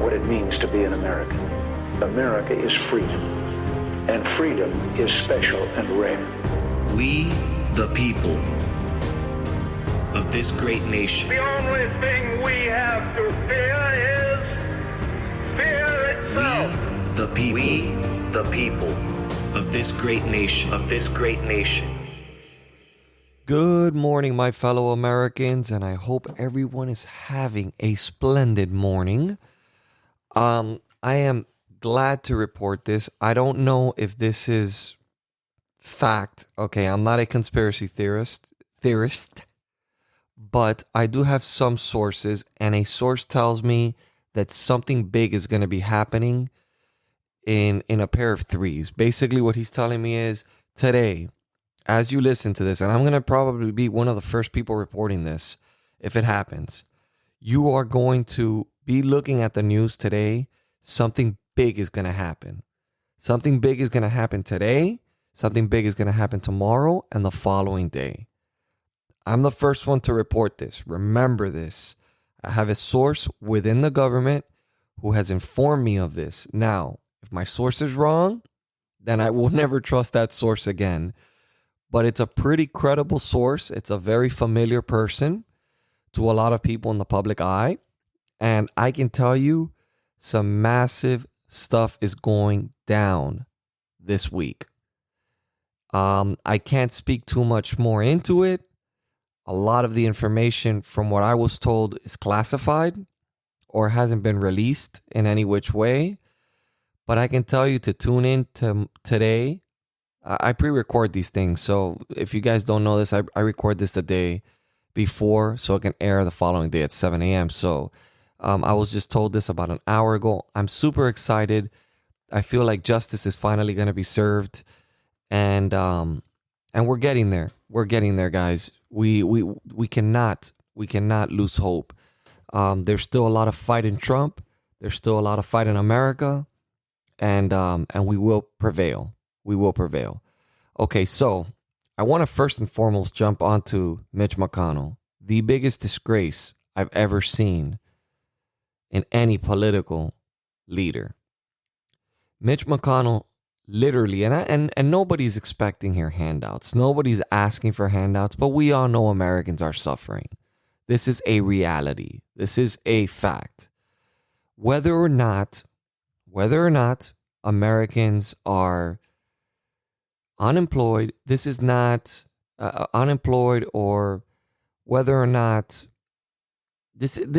what it means to be an American. America is freedom, and freedom is special and rare. We, the people of this great nation. The only thing we have to fear is fear itself. We, the people of this great nation. Good morning, my fellow Americans, and I hope everyone is having a splendid morning. I am glad to report this. I don't know if this is fact. Okay, I'm not a conspiracy theorist, but I do have some sources, and a source tells me that something big is going to be happening in a pair of threes. Basically, what he's telling me is today, as you listen to this, and I'm going to probably be one of the first people reporting this if it happens, you are going to be looking at the news today. Something big is going to happen. Something big is going to happen today. Something big is going to happen tomorrow and the following day. I'm the first one to report this. Remember this. I have a source within the government who has informed me of this. Now, if my source is wrong, then I will never trust that source again. But it's a pretty credible source. It's a very familiar person to a lot of people in the public eye. And I can tell you some massive stuff is going down this week. I can't speak too much more into it. A lot of the information from what I was told is classified or hasn't been released in any which way. But I can tell you to tune in to today. I pre-record these things. So if you guys don't know this, I record this the day before so it can air the following day at 7 a.m. So I was just told this about an hour ago. I'm super excited. I feel like justice is finally going to be served. And we're getting there. We're getting there, guys. We cannot lose hope. There's still a lot of fight in Trump. There's still a lot of fight in America. And we will prevail. We will prevail. Okay, so I want to first and foremost jump onto Mitch McConnell, the biggest disgrace I've ever seen in any political leader. Mitch McConnell literally, and nobody's expecting here handouts. Nobody's asking for handouts, but we all know Americans are suffering. This is a reality. This is a fact. Whether or not Americans are unemployed, this is not unemployed, or whether or not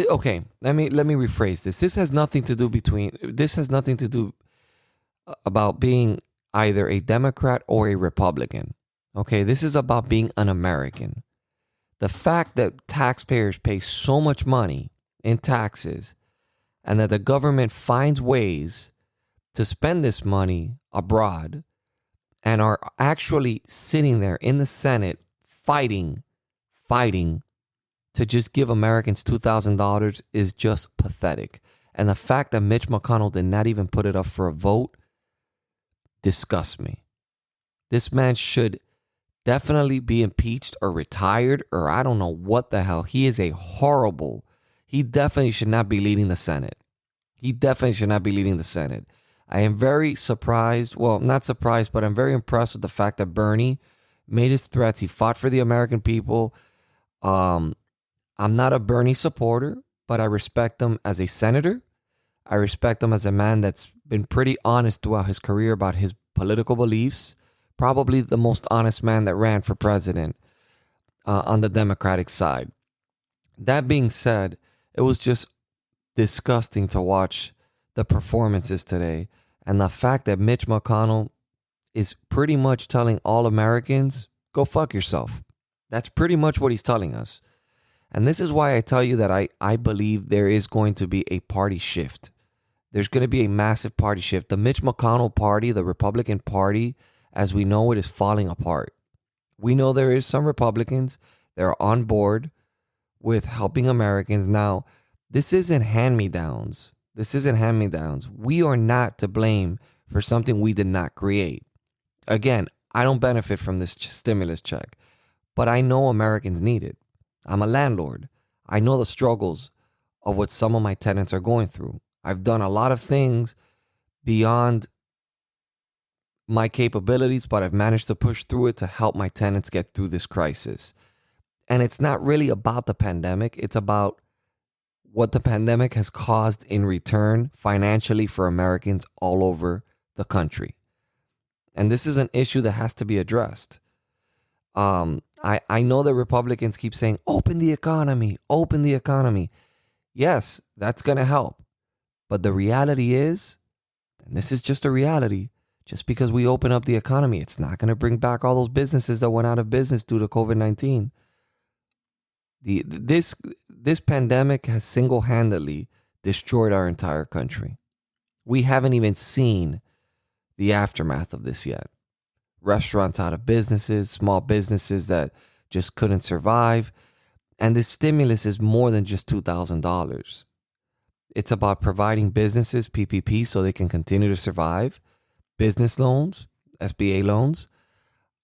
okay, let me rephrase this. This has nothing to do about being either a Democrat or a Republican. Okay, this is about being an American. The fact that taxpayers pay so much money in taxes and that the government finds ways to spend this money abroad and are actually sitting there in the Senate fighting to just give Americans $2,000 is just pathetic. And the fact that Mitch McConnell did not even put it up for a vote disgusts me. This man should definitely be impeached or retired, or I don't know what the hell. He definitely should not be leading the Senate. I am very surprised. Well, not surprised, but I'm very impressed with the fact that Bernie made his threats. He fought for the American people. I'm not a Bernie supporter, but I respect him as a senator. I respect him as a man that's been pretty honest throughout his career about his political beliefs. Probably the most honest man that ran for president on the Democratic side. That being said, it was just disgusting to watch the performances today. And the fact that Mitch McConnell is pretty much telling all Americans, go fuck yourself. That's pretty much what he's telling us. And this is why I tell you that I believe there is going to be a party shift. There's going to be a massive party shift. The Mitch McConnell party, the Republican Party, as we know it, is falling apart. We know there is some Republicans that are on board with helping Americans. Now, this isn't hand-me-downs. We are not to blame for something we did not create. Again, I don't benefit from this stimulus check, but I know Americans need it. I'm a landlord. I know the struggles of what some of my tenants are going through. I've done a lot of things beyond my capabilities, but I've managed to push through it to help my tenants get through this crisis. And it's not really about the pandemic. It's about what the pandemic has caused in return financially for Americans all over the country. And this is an issue that has to be addressed. I know that Republicans keep saying, open the economy, open the economy. Yes, that's going to help. But the reality is, and this is just a reality, just because we open up the economy, it's not going to bring back all those businesses that went out of business due to COVID-19. This pandemic has single-handedly destroyed our entire country. We haven't even seen the aftermath of this yet. Restaurants out of businesses, small businesses that just couldn't survive. And this stimulus is more than just $2,000. It's about providing businesses PPP so they can continue to survive, business loans, SBA loans,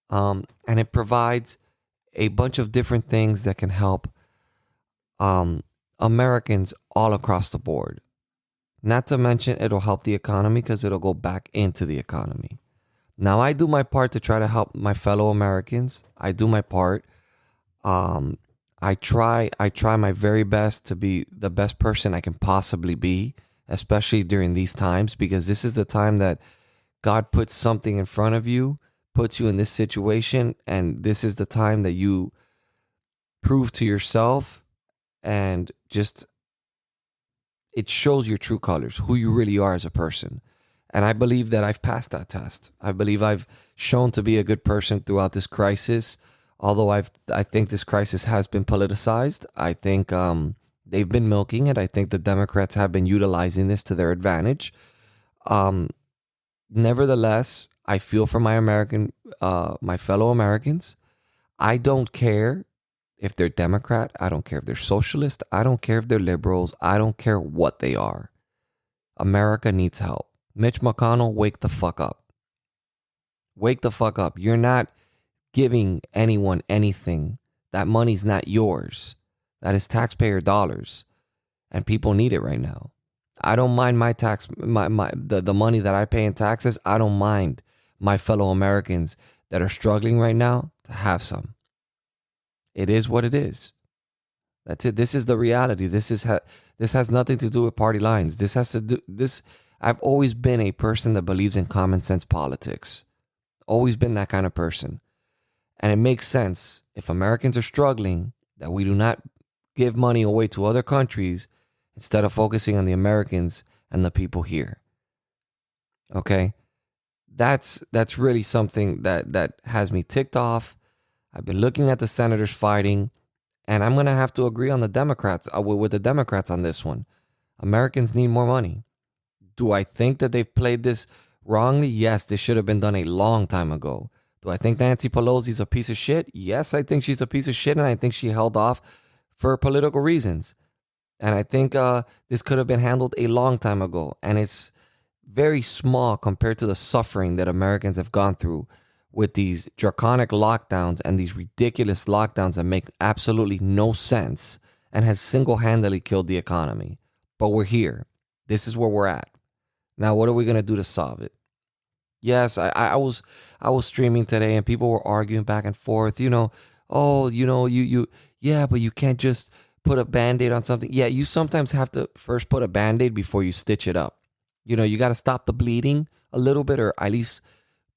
and it provides a bunch of different things that can help Americans all across the board. Not to mention it'll help the economy because it'll go back into the economy. Now, I do my part to try to help my fellow Americans. I do my part. I try my very best to be the best person I can possibly be, especially during these times, because this is the time that God puts something in front of you, puts you in this situation, and this is the time that you prove to yourself and just it shows your true colors, who you really are as a person. And I believe that I've passed that test. I believe I've shown to be a good person throughout this crisis. Although I think this crisis has been politicized. I think they've been milking it. I think the Democrats have been utilizing this to their advantage. Nevertheless, I feel for my fellow Americans. I don't care if they're Democrat. I don't care if they're socialist. I don't care if they're liberals. I don't care what they are. America needs help. Mitch McConnell, wake the fuck up. Wake the fuck up. You're not giving anyone anything. That money's not yours. That is taxpayer dollars. And people need it right now. I don't mind my tax, the money that I pay in taxes. I don't mind my fellow Americans that are struggling right now to have some. It is what it is. That's it. This is the reality. This has nothing to do with party lines. I've always been a person that believes in common sense politics. Always been that kind of person. And it makes sense if Americans are struggling that we do not give money away to other countries instead of focusing on the Americans and the people here. Okay? That's really something that has me ticked off. I've been looking at the senators fighting, and I'm going to have to agree on the Democrats with the Democrats on this one. Americans need more money. Do I think that they've played this wrongly? Yes, this should have been done a long time ago. Do I think Nancy Pelosi's a piece of shit? Yes, I think she's a piece of shit, and I think she held off for political reasons. And I think this could have been handled a long time ago. And it's very small compared to the suffering that Americans have gone through with these draconic lockdowns and these ridiculous lockdowns that make absolutely no sense and has single-handedly killed the economy. But we're here. This is where we're at. Now, what are we going to do to solve it? Yes, I was streaming today and people were arguing back and forth, yeah, but you can't just put a Band-Aid on something. Yeah, you sometimes have to first put a Band-Aid before you stitch it up. You got to stop the bleeding a little bit, or at least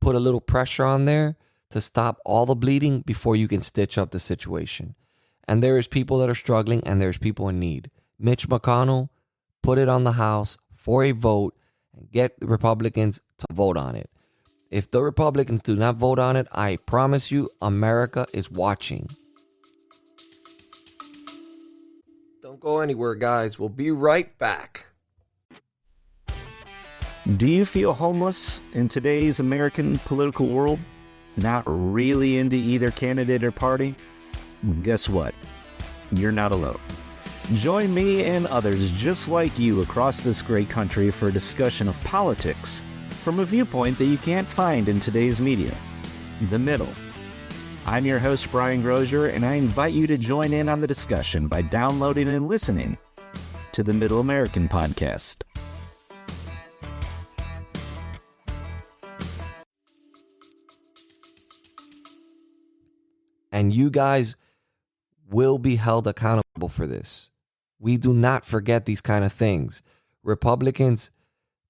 put a little pressure on there to stop all the bleeding before you can stitch up the situation. And there is people that are struggling and there's people in need. Mitch McConnell, put it on the House for a vote and get the Republicans to vote on it. If the Republicans do not vote on it, I promise you, America is watching. Don't go anywhere, guys. We'll be right back. Do you feel homeless in today's American political world? Not really into either candidate or party? Guess what? You're not alone. Join me and others just like you across this great country for a discussion of politics from a viewpoint that you can't find in today's media, the middle. I'm your host, Brian Grozier, and I invite you to join in on the discussion by downloading and listening to the Middle American Podcast. And you guys will be held accountable for this. We do not forget these kind of things. Republicans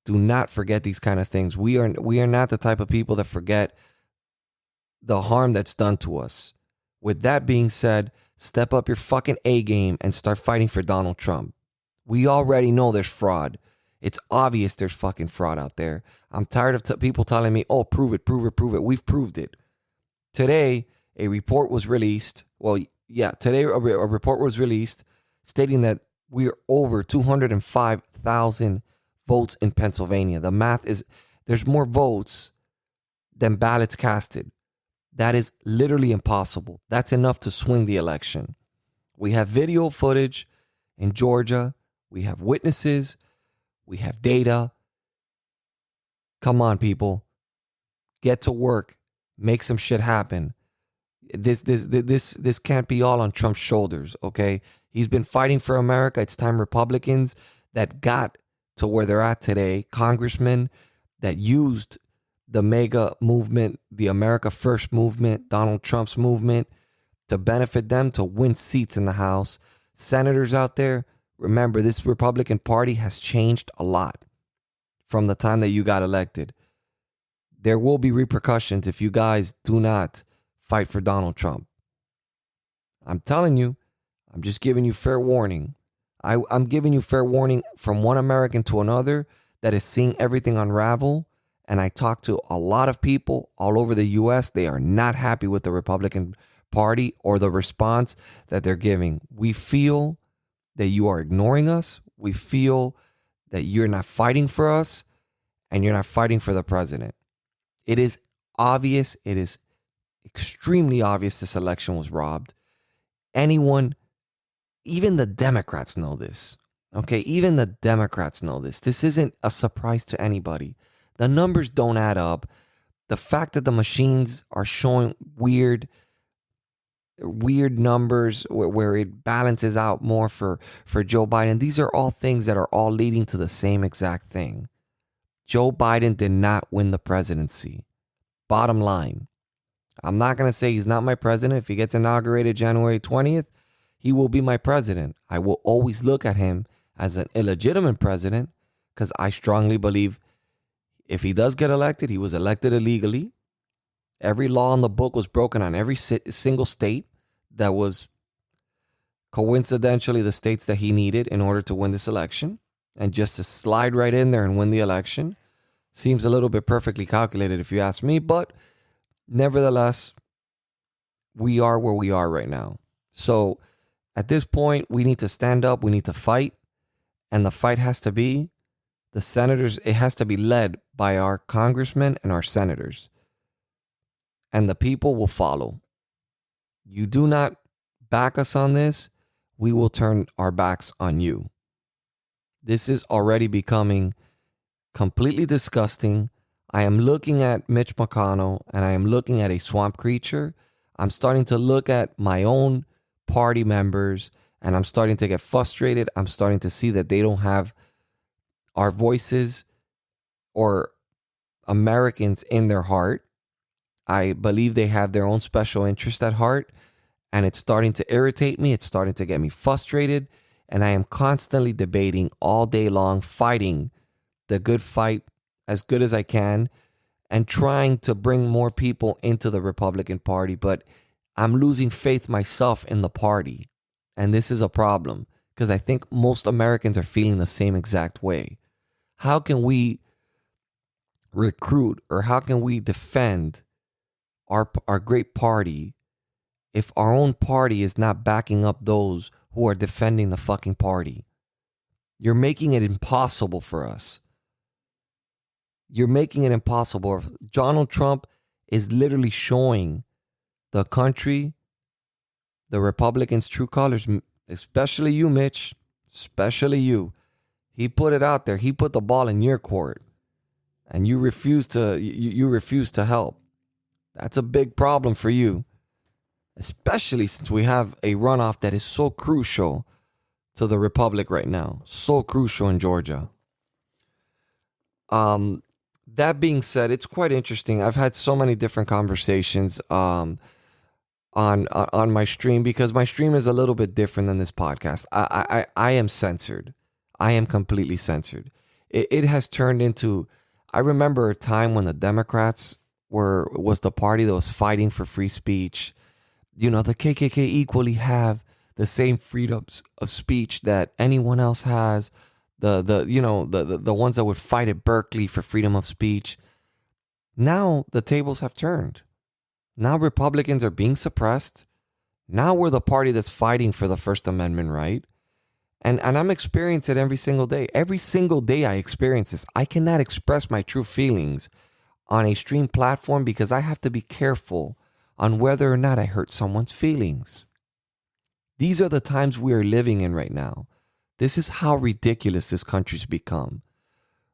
do not forget these kind of things. We are not the type of people that forget the harm that's done to us. With that being said, step up your fucking A game and start fighting for Donald Trump. We already know there's fraud. It's obvious there's fucking fraud out there. I'm tired of people telling me, oh, prove it, prove it, prove it. We've proved it. Today, a report was released. Today a report was released stating that we're over 205,000 votes in Pennsylvania. The math is, there's more votes than ballots casted. That is literally impossible. That's enough to swing the election. We have video footage in Georgia. We have witnesses. We have data. Come on, people. Get to work. Make some shit happen. This can't be all on Trump's shoulders, okay? He's been fighting for America. It's time Republicans that got to where they're at today, congressmen that used the MAGA movement, the America First movement, Donald Trump's movement, to benefit them to win seats in the House. Senators out there, remember, this Republican Party has changed a lot from the time that you got elected. There will be repercussions if you guys do not fight for Donald Trump. I'm telling you, I'm just giving you fair warning. I'm giving you fair warning from one American to another that is seeing everything unravel. And I talk to a lot of people all over the U.S. They are not happy with the Republican Party or the response that they're giving. We feel that you are ignoring us. We feel that you're not fighting for us and you're not fighting for the president. It is obvious. It is extremely obvious this election was robbed. Anyone, even the Democrats know this. Okay, even the Democrats know this. This isn't a surprise to anybody. The numbers don't add up. The fact that the machines are showing weird numbers where it balances out more for Joe Biden. These are all things that are all leading to the same exact thing. Joe Biden did not win the presidency. Bottom line. I'm not going to say he's not my president. If he gets inaugurated January 20th, he will be my president. I will always look at him as an illegitimate president because I strongly believe if he does get elected, he was elected illegally. Every law in the book was broken on every single state that was coincidentally the states that he needed in order to win this election. And just to slide right in there and win the election seems a little bit perfectly calculated if you ask me. But nevertheless, we are where we are right now. So at this point, we need to stand up. We need to fight. And the fight has to be the senators. It has to be led by our congressmen and our senators. And the people will follow. You do not back us on this, we will turn our backs on you. This is already becoming completely disgusting. I am looking at Mitch McConnell and I am looking at a swamp creature. I'm starting to look at my own party members and I'm starting to get frustrated. I'm starting to see that they don't have our voices or Americans in their heart. I believe they have their own special interest at heart, and it's starting to irritate me. It's starting to get me frustrated, and I am constantly debating all day long, fighting the good fight as good as I can and trying to bring more people into the Republican Party, but I'm losing faith myself in the party, and this is a problem because I think most Americans are feeling the same exact way. How can we recruit or how can we defend our great party if our own party is not backing up those who are defending the fucking party? You're making it impossible for us. You're making it impossible. Donald Trump is literally showing the country, the Republicans' true colors, especially you, Mitch, especially you. He put it out there. He put the ball in your court, and you refuse to help. That's a big problem for you, especially since we have a runoff that is so crucial to the Republic right now. So crucial in Georgia. That being said, it's quite interesting. I've had so many different conversations. on my stream, because my stream is a little bit different than this podcast. I am censored. I am completely censored. It has turned into, I remember a time when the Democrats was the party that was fighting for free speech. You know, the KKK equally have the same freedoms of speech that anyone else has. The ones that would fight at Berkeley for freedom of speech. Now the tables have turned. Now Republicans are being suppressed. Now we're the party that's fighting for the First Amendment right. And I'm experiencing it every single day. Every single day I experience this. I cannot express my true feelings on a stream platform because I have to be careful on whether or not I hurt someone's feelings. These are the times we are living in right now. This is how ridiculous this country's become,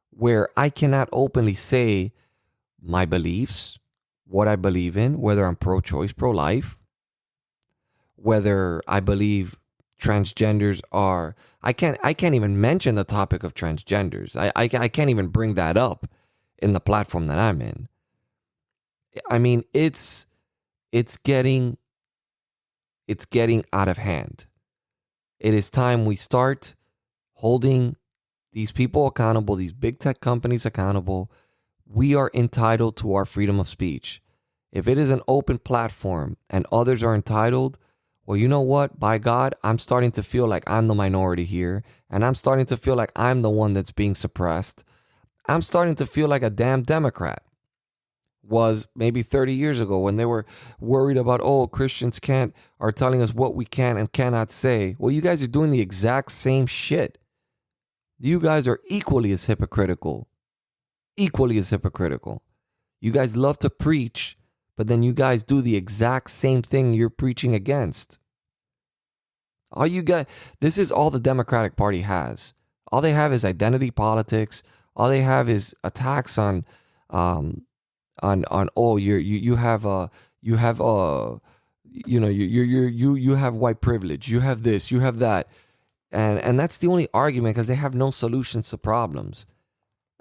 where I cannot openly say my beliefs, what I believe in, whether I'm pro-choice, pro-life, whether I believe transgenders are, I can't even mention the topic of transgenders. I can't even bring that up in the platform that I'm in. I mean, it's getting out of hand. It is time we start holding these people accountable, these big tech companies accountable. We are entitled to our freedom of speech. If it is an open platform and others are entitled, well, you know what? By God, I'm starting to feel like I'm the minority here, and I'm starting to feel like I'm the one that's being suppressed. I'm starting to feel like a damn Democrat was maybe 30 years ago when they were worried about, oh, Christians are telling us what we can and cannot say. Well, you guys are doing the exact same shit. You guys are equally as hypocritical. Equally as hypocritical. You guys love to preach, but then you guys do the exact same thing you're preaching against. This is all the Democratic Party has. All they have is identity politics. All they have is attacks on you have white privilege, you have this, you have that, and that's the only argument because they have no solutions to problems.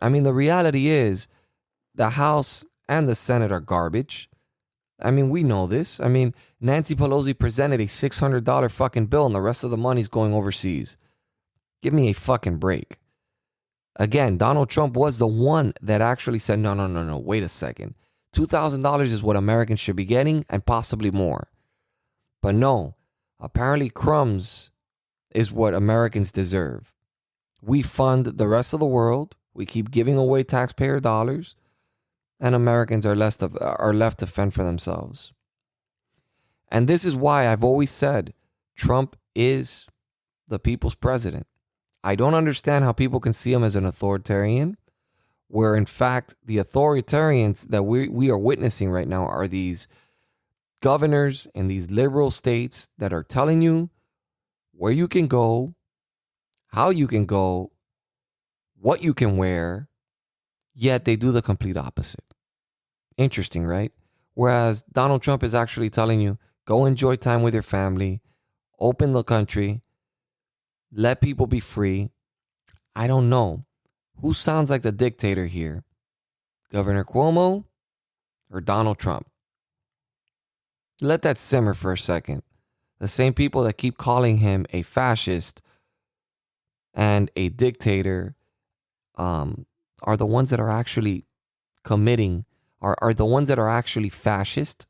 I mean, the reality is the House and the Senate are garbage. I mean, we know this. I mean, Nancy Pelosi presented a $600 fucking bill and the rest of the money's going overseas. Give me a fucking break. Again, Donald Trump was the one that actually said, no, wait a second. $2,000 is what Americans should be getting and possibly more. But no, apparently crumbs is what Americans deserve. We fund the rest of the world. We keep giving away taxpayer dollars. And Americans are left to fend for themselves. And this is why I've always said Trump is the people's president. I don't understand how people can see him as an authoritarian, where in fact the authoritarians that we are witnessing right now are these governors in these liberal states that are telling you where you can go, how you can go, what you can wear, yet they do the complete opposite. Interesting, right? Whereas Donald Trump is actually telling you, go enjoy time with your family, open the country, let people be free. I don't know. Who sounds like the dictator here? Governor Cuomo or Donald Trump? Let that simmer for a second. The same people that keep calling him a fascist and a dictator are the ones that are actually committing, are the ones that are actually fascist,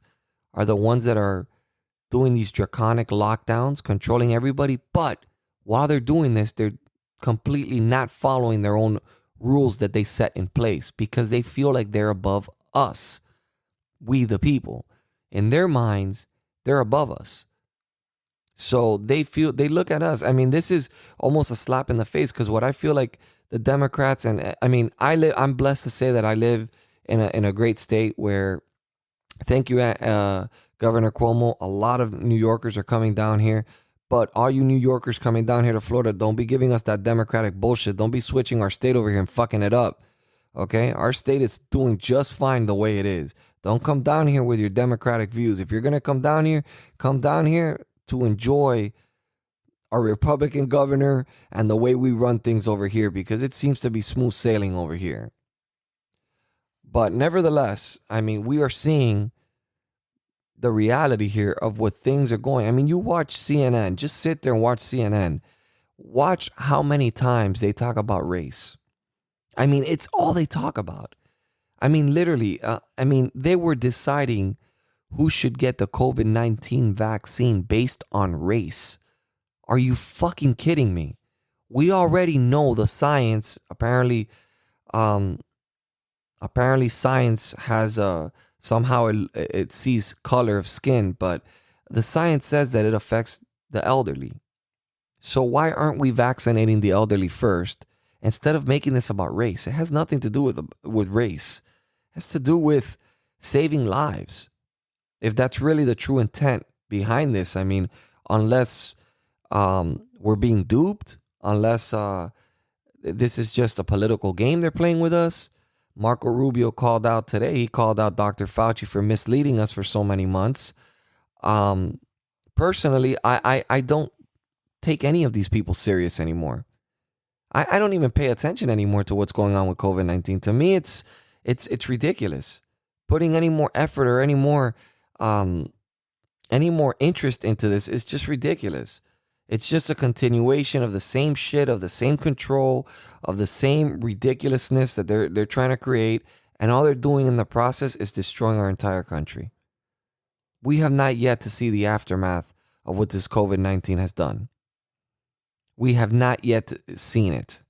are the ones that are doing these draconic lockdowns, controlling everybody. But while they're doing this, they're completely not following their own rules that they set in place because they feel like they're above us, we the people. In their minds, they're above us. So they look at us. I mean, this is almost a slap in the face because what I feel like the Democrats, and I mean, I'm blessed to say that I live in a great state where, thank you, Governor Cuomo, a lot of New Yorkers are coming down here. But all you New Yorkers coming down here to Florida, don't be giving us that Democratic bullshit. Don't be switching our state over here and fucking it up. Okay? Our state is doing just fine the way it is. Don't come down here with your Democratic views. If you're going to come down here to enjoy our Republican governor and the way we run things over here, because it seems to be smooth sailing over here. But nevertheless, I mean, we are seeing the reality here of what things are going. I mean, you watch CNN, just sit there and watch CNN. Watch how many times they talk about race. I mean, it's all they talk about. I mean, literally, they were deciding who should get the COVID-19 vaccine based on race. Are you fucking kidding me? We already know the science. Apparently science has somehow it sees color of skin, but the science says that it affects the elderly. So why aren't we vaccinating the elderly first instead of making this about race? It has nothing to do with race. It has to do with saving lives. If that's really the true intent behind this, I mean, unless we're being duped, unless this is just a political game they're playing with us. Marco Rubio called out today. He called out Dr. Fauci for misleading us for so many months. Personally, I don't take any of these people serious anymore. I don't even pay attention anymore to what's going on with COVID-19. To me, it's ridiculous. Putting any more effort or any more interest into this is just ridiculous. It's just a continuation of the same shit, of the same control, of the same ridiculousness that they're trying to create, and all they're doing in the process is destroying our entire country. We have not yet to see the aftermath of what this COVID-19 has done. We have not yet seen it.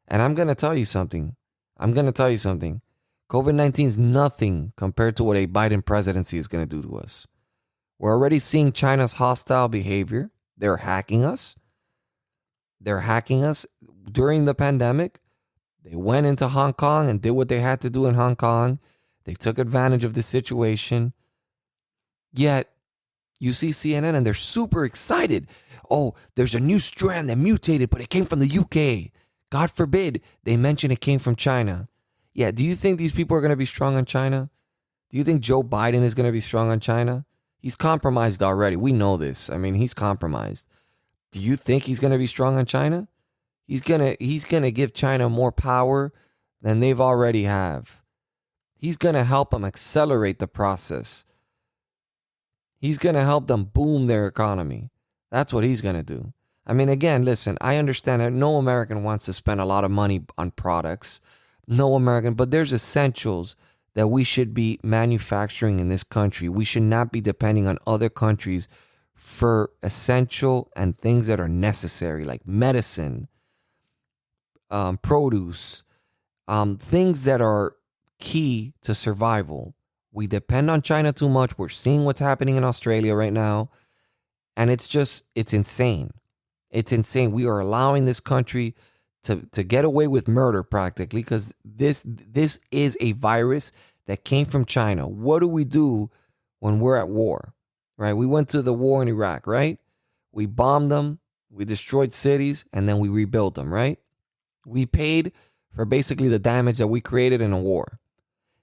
And I'm going to tell you something. COVID-19 is nothing compared to what a Biden presidency is going to do to us. We're already seeing China's hostile behavior. They're hacking us. During the pandemic. They went into Hong Kong and did what they had to do in Hong Kong. They took advantage of the situation. Yet, you see CNN and they're super excited. Oh, there's a new strand that mutated, but it came from the UK. God forbid they mention it came from China. Yeah, do you think these people are going to be strong on China? Do you think Joe Biden is going to be strong on China? He's compromised already. We know this. I mean, he's compromised. Do you think he's going to be strong on China? He's going to give China more power than they've already have. He's going to help them accelerate the process. He's going to help them boom their economy. That's what he's going to do. I mean, again, listen, I understand that no American wants to spend a lot of money on products. No American, but there's essentials that we should be manufacturing in this country. We should not be depending on other countries for essential and things that are necessary, like medicine, produce, things that are key to survival. We depend on China too much. We're seeing what's happening in Australia right now. And it's insane. It's insane. We are allowing this country to get away with murder practically because this is a virus that came from China. What do we do when we're at war, right? We went to the war in Iraq, right? We bombed them, we destroyed cities, and then we rebuilt them, right? We paid for basically the damage that we created in a war.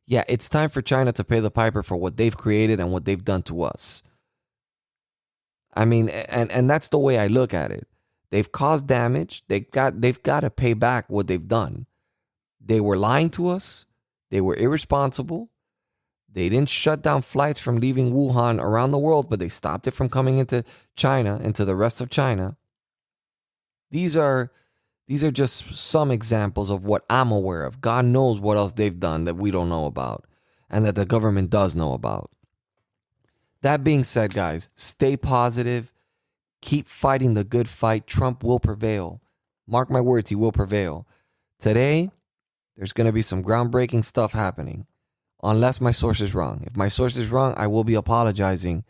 Yeah, it's time for China to pay the piper for what they've created and what they've done to us. I mean, and that's the way I look at it. They've caused damage. They've got to pay back what they've done. They were lying to us. They were irresponsible. They didn't shut down flights from leaving Wuhan around the world, but they stopped it from coming into China, into the rest of China. These are just some examples of what I'm aware of. God knows what else they've done that we don't know about and that the government does know about. That being said, guys, stay positive. Keep fighting the good fight. Trump will prevail. Mark my words, he will prevail. Today, there's going to be some groundbreaking stuff happening. Unless my source is wrong. If my source is wrong, I will be apologizing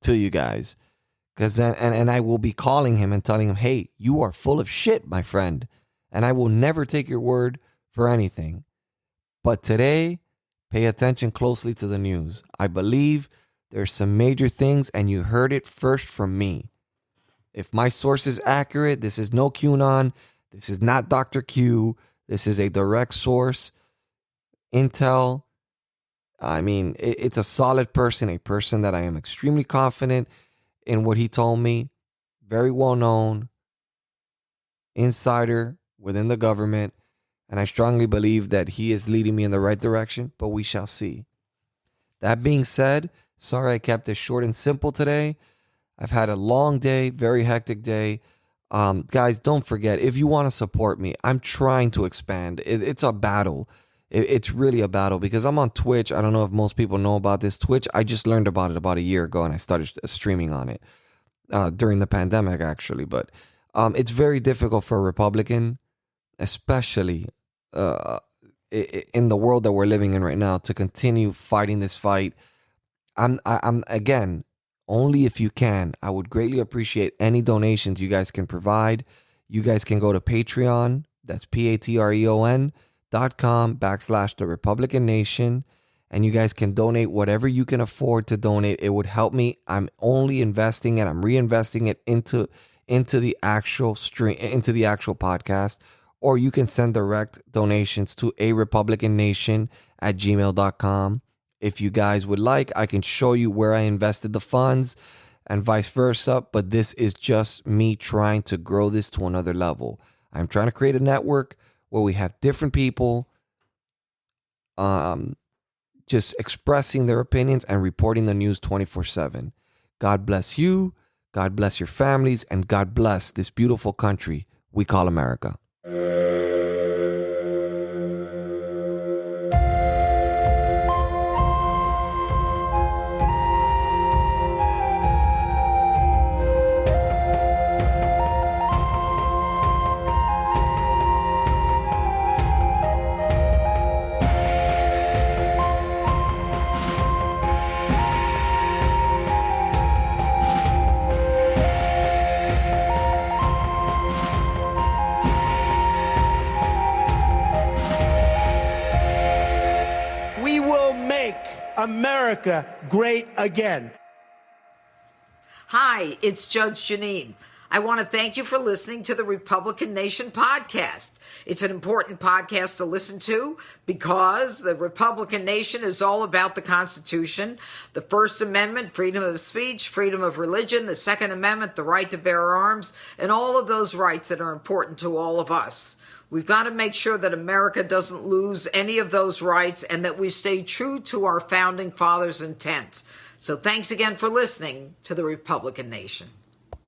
to you guys. And I will be calling him and telling him, hey, you are full of shit, my friend. And I will never take your word for anything. But today, pay attention closely to the news. I believe there's some major things, and you heard it first from me. If my source is accurate, this is no QAnon. This is not Dr. Q. This is a direct source. Intel. I mean, it's a solid person, a person that I am extremely confident in what he told me. Very well known. Insider within the government. And I strongly believe that he is leading me in the right direction, but we shall see. That being said, Sorry I kept it short and simple today. I've had a long day, very hectic day. Guys, don't forget, if you want to support me, I'm trying to expand. It's a battle. It's really a battle because I'm on Twitch. I don't know if most people know about this. Twitch, I just learned about it about a year ago and I started streaming on it during the pandemic, actually. But it's very difficult for a Republican, especially in the world that we're living in right now, to continue fighting this fight. I'm again, only if you can. I would greatly appreciate any donations you guys can provide. You guys can go to Patreon. That's patreon.com/the Republican Nation. And you guys can donate whatever you can afford to donate. It would help me. I'm only investing it. I'm reinvesting it into the actual stream, into the actual podcast. Or you can send direct donations to arepublicannation@gmail.com. If you guys would like, I can show you where I invested the funds and vice versa. But this is just me trying to grow this to another level. I'm trying to create a network where we have different people just expressing their opinions and reporting the news 24/7. God bless you. God bless your families. And God bless this beautiful country we call America. We will make America great again. Hi, it's Judge Janine. I want to thank you for listening to the Republican Nation podcast. It's an important podcast to listen to because the Republican Nation is all about the Constitution, the First Amendment, freedom of speech, freedom of religion, the Second Amendment, the right to bear arms, and all of those rights that are important to all of us. We've got to make sure that America doesn't lose any of those rights and that we stay true to our founding fathers' intent. So thanks again for listening to the Republican Nation.